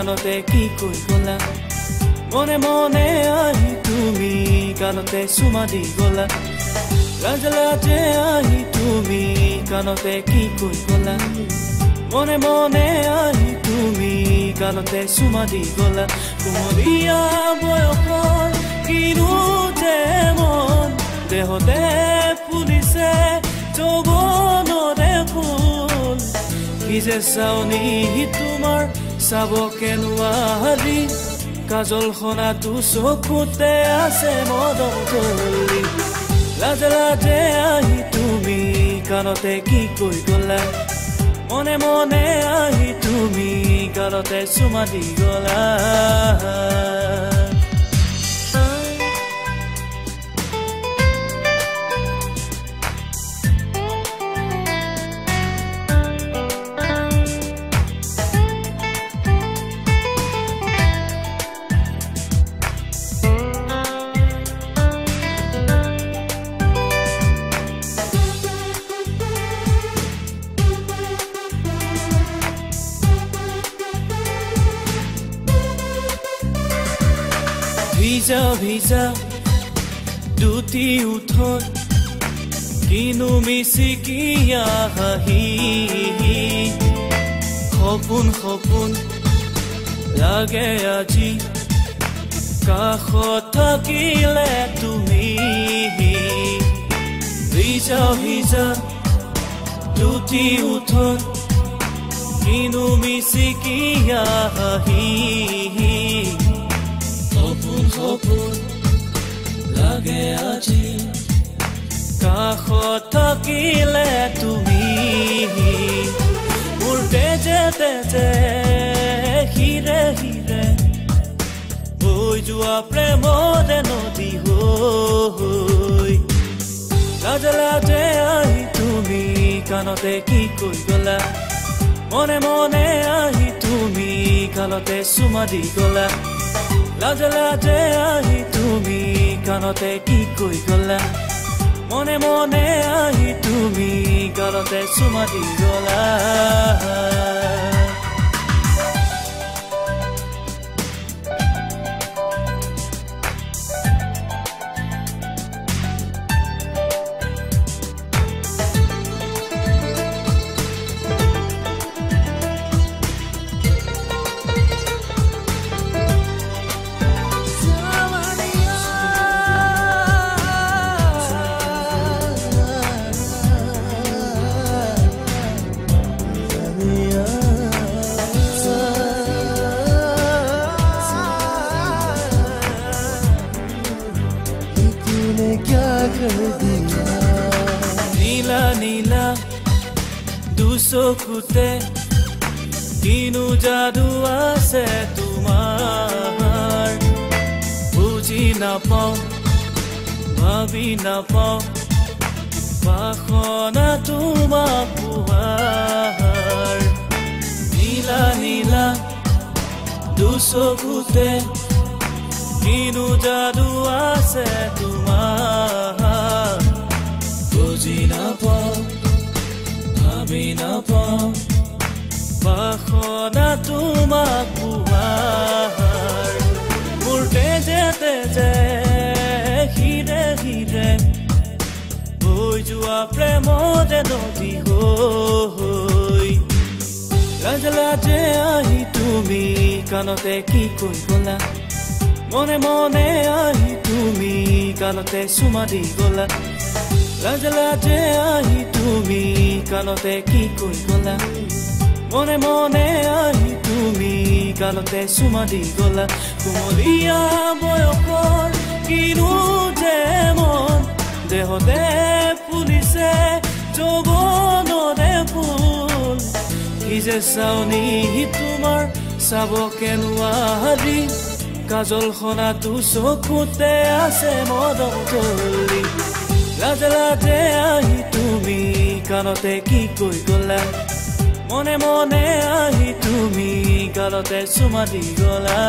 কানতে কি কৈ গলা মনে মনে আহি তুমি কানতে চুমা দি গলা লাজ লাজে আহি তুমি কানতে কি কৈ গলা মনে মনে আহি তুমি কানতে চুমা দি গলা কুমলীয়া বয়সৰ কিনো যে মন দেহতে ফুলিছে যৌৱনৰে ফুল কি যে চাওনি তোমাৰ চাব কেনুৱাৰি কাজল খনাটো চকুতে আছে মদন তুলি লাজ লাজে আহি তুমি কানতে কি কৈ গলা মনে মনে আহি তুমি কানতে চুমা দি গলা ভিজা ভিজা দুটি উঠত কিনো মিচিকিয়া হাঁহি সপোন সপোন লাগে আজি কাষত থাকিলে তুমি ভিজা ভিজা দুটি উঠত কিনো মিচিকিয়া হাঁহি সপোন লাগে আজি কাষত থাকিলে তুমি মোৰ তেজে তেজে হিৰে হিৰে বৈ যোৱা প্ৰেমৰে নদী হৈ লাজ লাজে আহি তুমি কানতে কি কৈ গলা মনে মনে আহি তুমি কানতে চুমা দি গলা লাজ লাজে আহি তুমি কানতে কি কৈ গলা মনে মনে আহি তুমি কানতে চুমা দি গলা নীলা নীলা দুচকুতে কিনো যাদু আছে তোমাৰ বুজি নাপাওঁ ভাবি নাপাওঁ বাসনা তোমাক পোহাৰ নীলা নীলা দুচকুতে কিনো যাদু আছে তোমাৰ বুজি নাপাওঁ ভাবি নাপাওঁ বাসনা তোমাক পোহাৰ মোৰ তেজে তেজে হিৰে হিৰে বৈ যোৱা প্ৰেমৰে নদী হৈ লাজ লাজে আহি তুমি কানতে কি কৈ গলা মনে মনে আহি তুমি কানতে চুমা দি গলা লাজ লাজে আহি তুমি কানতে কি কৈ গলা মনে মনে আহি তুমি কানতে চুমা দি গলা কুমলীয়া বয়সৰ কিনো যে মন দেহতে ফুলিছে যৌৱনৰে ফুল কি যে চাওনি তোমাৰ চাব কেনুৱাৰি কাজল খনাটো চকুতে আছে মদন তুলি লাজ লাজে আহি তুমি কানতে কি কৈ গলা মনে মনে আহি তুমি কানতে চুমা দি গলা